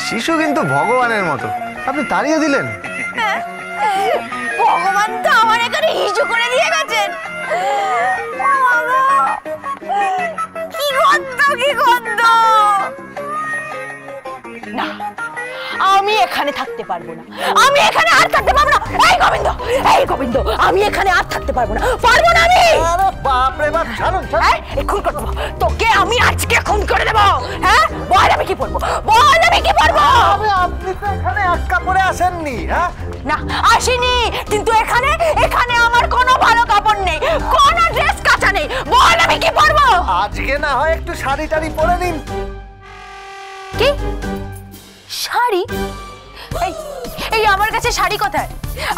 শিশু কিন্তু ভগবানের মতো, আপনি তাড়িয়ে দিলেন। ভগবান তো আমার এখানে হিজু করে দিয়ে গেছেন। কি গন্ধ, কি গন্ধ! না, আমি এখানে থাকতে পারবো না, আমি এখানে আর থাকতে পারবো না। এই গোবিন্দ, এই গোবিন্দ, আমি এখানে আর থাকতে পারবো না, পারবো না আমি। আরে বাপ রে বাপ, ছাড়ুন ছাড়ুন। এই খুন করে দেবো তোকে, আমি আজকে খুন করে দেবো। হ্যাঁ বল, আমি কি করবো, বল আমি কি করবো? আপনি তো এখানে আটকা পড়ে আসেননি। হ্যাঁ না, আসিনি, কিন্তু এখানে এখানে আমার কোনো ভালো কাপড় নেই, কোনো ড্রেস কাঁচা নেই, বল আমি কি করবো? আজকে না হয় একটু শাড়ি টাড়ি পরে নিন। কি শাড়ি? এই এই আমার কাছে শাড়ি কোথায়?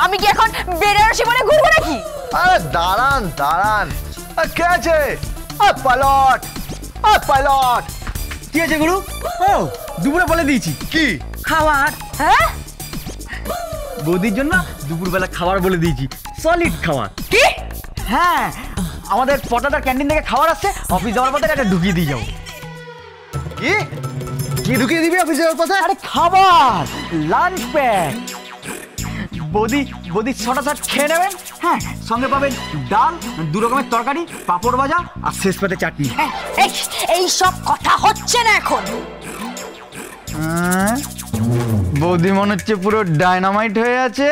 আমি কি এখন বেনারসি বলে ঘুরবো নাকি? আরে দাঁড়ান দাঁড়ান, কে আছে? Pilot, pilot. কি আছে গুরু? ও দুপুরে বলে দিয়েছি। কি খাবার? হ্যাঁ, বৌদির জন্য দুপুরবেলা খাবার বলে দিয়েছি, সলিড খাবার। কি? হ্যাঁ, আমাদের পটাটার ক্যান্টিন থেকে খাবার আসছে, অফিস যাওয়ার পথে একটা ঢুকিয়ে দিয়ে যাবো। কি কি ঢুকিয়ে দিবি অফিস যাওয়ার পথে? আরে খাবার, লাঞ্চ প্যাক। বৌদি ছটা শার্ট খেয়ে নেবেন। হ্যাঁ, সঙ্গে পাবেন ডাল, 2 রকমের তরকারি, পাঁপড় ভাজা আর শেষ পাতে চাটনি। এই সব কথা হচ্ছে না এখন। বৌদি মনে হচ্ছে পুরো ডায়নামাইট হয়ে আছে,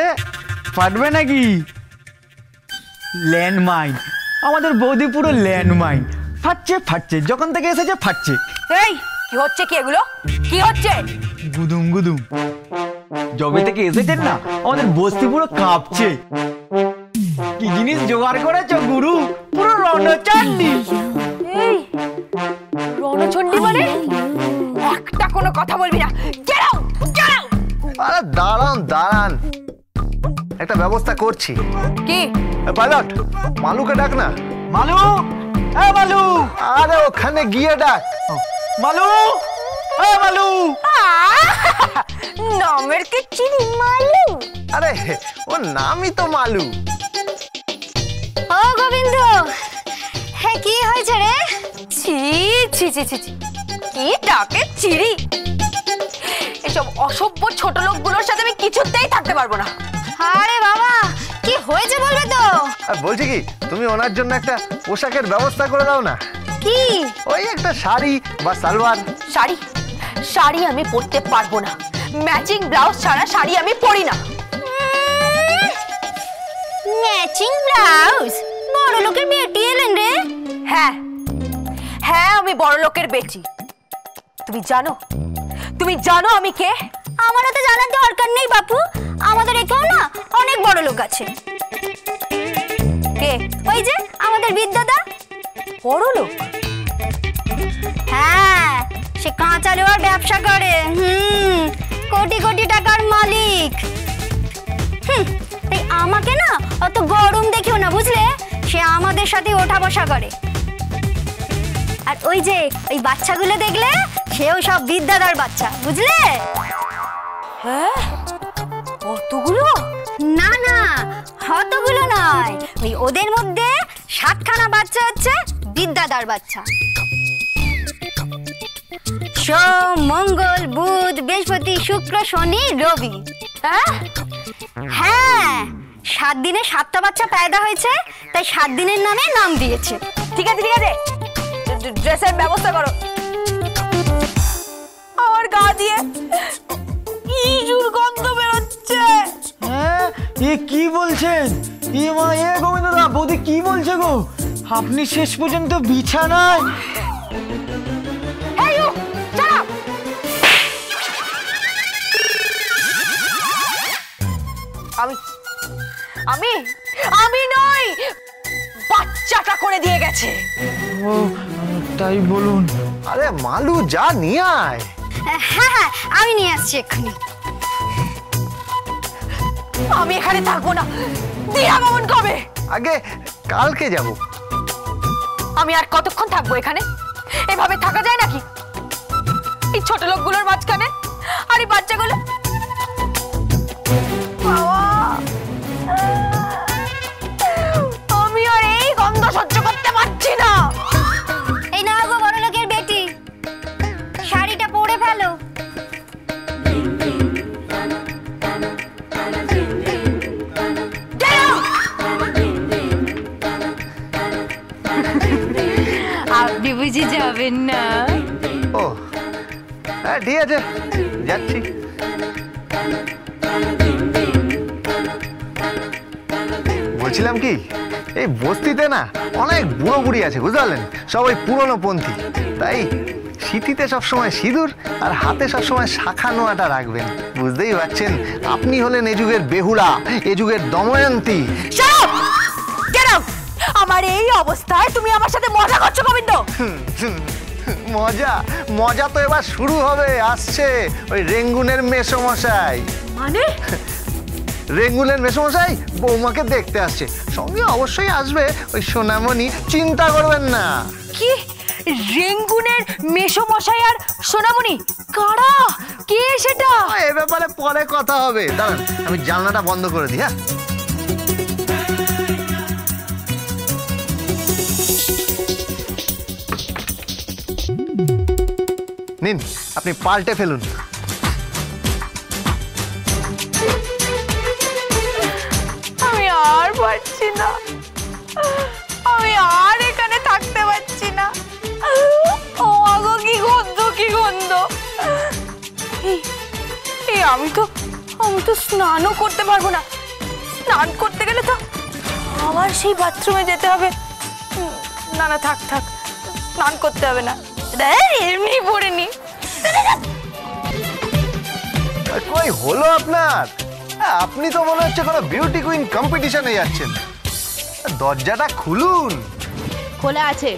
ফাটবে নাকি? ল্যান্ডমাইন, আমাদের বৌদি পুরো ল্যান্ডমাইন, ফাটছে ফাটছে, যখন থেকে এসেছে ফাটছে। এই কি হচ্ছে, কি এগুলো কি হচ্ছে? গুদুম গুদুম, যবে থেকে এসেছেন না আমাদের বস্তি পুরো কাঁপছে। কি জিনিস জোগাড় করেছো গুরু, পুরো রণচণ্ডী। এই রণচণ্ডী মানে? একটা কোনো কথা বলবি না, গেট আউট, গেট আউট। আরে দাঁড়ান দাঁড়ান, একটা ব্যবস্থা করছি। কি? পাইলট, মালুকে ডাক না। মালু, এ মালু। আরে ওখানে গিয়ে ডাক। মালু, এ মালু। নামের কি চিনি মালু? আরে ওর নামই তো মালু। ও গোবিন্দ, হ্যাঁ কি হয়েছে রে? ছি ছি ছি ছি, কি ডাকে চিড়ি! এসব অসভ্য ছোট লোকগুলোর সাথে আমি কিছুতেই থাকতে পারবো না। আরে বাবা, কি হয়েছে বলবে তো? বলছি কি, তুমি ওনার জন্য একটা পোশাকের ব্যবস্থা করে দাও না। কি? ওই একটা শাড়ি বা সালোয়ার। শাড়ি? শাড়ি আমি পরতে পারবো না, ম্যাচিং ব্লাউজ ছাড়া শাড়ি আমি পরি না। Matching blouse? বড় লোকের বেটি এলেন রে? হ্যাঁ হ্যাঁ, আমি বড় লোকের বেটি। তুমি জানো আমি কে? আমারও তো জানার দরকার নেই বাপু, আমাদের এখানে না অনেক বড় লোক আছে। কে? ওই যে আমাদের বিদ্যাদা। বড় লোক? হ্যাঁ, সে কাঁচা লোহার ব্যবসা করে, কোটি কোটি টাকার মালিক। তাই আমাকে না অত গরম দেখিও না, বুঝলে? সে আমাদের সাথে ওঠা বসা করে। আর ওই যে ওই বাচ্চাগুলো দেখলে, সেও সব বিদ্যাদার বাচ্চা, বুঝলে? হ্যাঁ, কতগুলো? না না, অতগুলো নয়, ওই ওদের মধ্যে 7খানা বাচ্চা হচ্ছে বিদ্যাদার বাচ্চা। সোম, মঙ্গল, বুধ, বৃহস্পতি, শুক্র, শনি, রবি। হ্যাঁ, 7 দিনে 7টা বাচ্চা পয়দা হয়েছে, তাই 7 দিনের নামে নাম দিয়েছে। ঠিক আছে ঠিক আছে, ড্রেসের ব্যবস্থা করো। আমার গা দিয়ে কি দুর্গন্ধ বেরোচ্ছে। হ্যাঁ, এ কি বলছেন? এ মা, এ গোবিন্দদা, বৌদি কি বলছে গো? আপনি শেষ পর্যন্ত বিছানায়? আমি আমি নই, বাচ্চাটা করে দিয়ে গেছে। ও তাই বলুন। আরে মালু, যা নিয়ে আয়। হ্যাঁ হ্যাঁ, আমি নিয়ে আসছি এক্ষুনি। আমি এখানে থাকবো না। দিহা ভবন কবে? আগে কালকে যাব। আমি আর কতক্ষণ থাকবো এখানে? এভাবে থাকা যায় নাকি এই ছোট লোকগুলোর মাঝখানে? আর এই বাচ্চাগুলো? আমি আর এই গন্ধ সহ্য করতে পারছি না। এই নাও গো বড় লোকের বেটি, শাড়িটা পরে ফেলো। বুঝি যাবেন না? ও হ্যাঁ ঠিক আছে, যাচ্ছি। বলছিলাম কি, এই বস্তিতে না অনেক বুড়ো বুড়ি আছে বুঝতে পারলেন, সব ওই পুরনো পন্থী। তাই সিঁথিতে সবসময় সিঁদুর আর হাতে সবসময় শাখা নোয়াটা রাখবেন। বুঝতেই পারছেন, আপনি হলেন এ যুগের বেহুলা, এ যুগের দময়ন্তী। আমার এই অবস্থায় তুমি আমার সাথে মজা করছো গোবিন্দ? মজা মজা তো এবার শুরু হবে, আসছে ওই রেঙ্গুনের মেসোমশাই। মানে? রেঙ্গুনের মেসোমশাই বৌমাকে দেখতে আসছে, সঙ্গে অবশ্যই আসবে ওই সোনামণি, চিন্তা করবেন না। কি রেঙ্গুনের মেসোমশাই আর সোনামণি কারা? কে সেটা? এ ব্যাপারে পরে কথা হবে, দাঁড়ান আমি জানলাটা বন্ধ করে দিই। হ্যাঁ নিন, আপনি পাল্টে ফেলুন। আমি আর পারছি না, আমি আর এখানে থাকতে পারছি না। ও আগো কি গন্ধ, কি গন্ধ! এই আমি তো স্নানও করতে পারবো না। স্নান করতে গেলে তো আবার সেই বাথরুমে যেতে হবে। না না, থাক থাক, স্নান করতে হবে না, এমনি পড়ে নি। কই হলো আপনার? আপনি তো মনে হচ্ছে কোনো বিউটি কুইন কম্পিটিশনে যাচ্ছেন। দরজাটা খুলুন। খোলা আছে।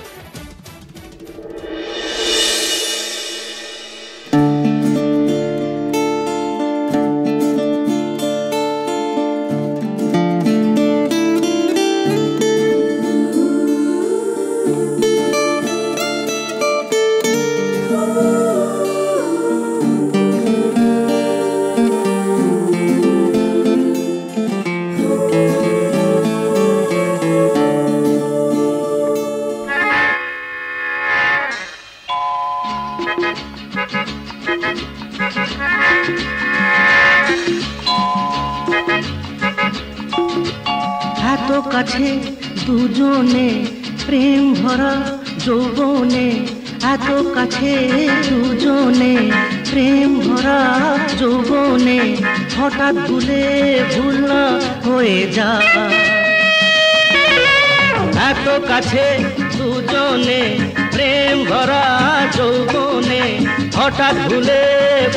এত কাছে দুজনে প্রেম ভরা যৌবনে, এত কাছে দুজনে প্রেম ভরা যৌবনে, হঠাৎ ভুলে ভুল না হয়ে যায়। এত কাছে দুজনে প্রেম ভরা যৌবনে, হঠাৎ ভুলে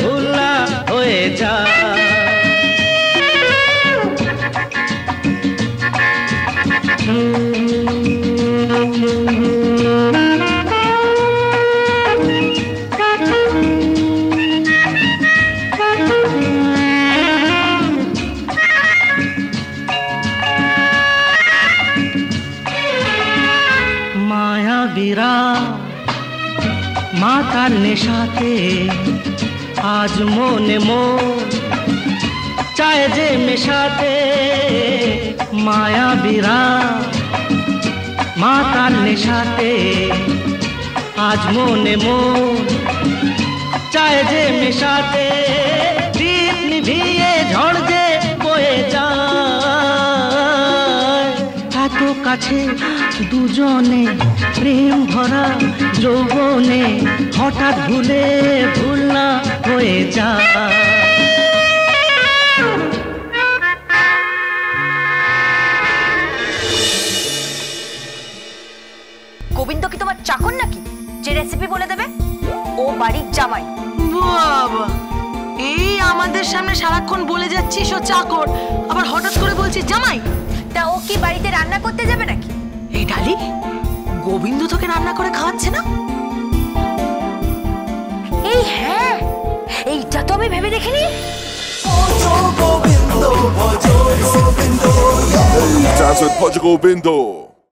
ভুল না হয়ে যায়। মায়াবীরা মাতার নেশাতে আজ মনে মন চায় যে মেশাতে। মায়াবীরা মাতার নেশাতে আজ মনে মন চায় যে মেশাতে। দীপ নিভিয়ে ঝড় যে বয়ে যায়, এত কাছে দুজনে প্রেম ভরা যৌবনে, হঠাৎ ভুলে ভুল না হয়ে যায়। গোবিন্দ কি তোমার চাকর নাকি যে রেসিপি বলে দেবে? ও বাড়ির জামাই। বাবা, এই আমাদের সামনে সারাক্ষণ বলে যাচ্ছিস ও চাকর, আবার হঠাৎ করে বলছিস জামাই। তা ও কি বাড়িতে রান্না করতে যাবে নাকি? এই ডালি, গোবিন্দ তোকে রান্না করে খাওয়াচ্ছে না? এই হ্যাঁ, এইটা তো আমি ভেবে দেখিনি। Dance with Portugal Bindo.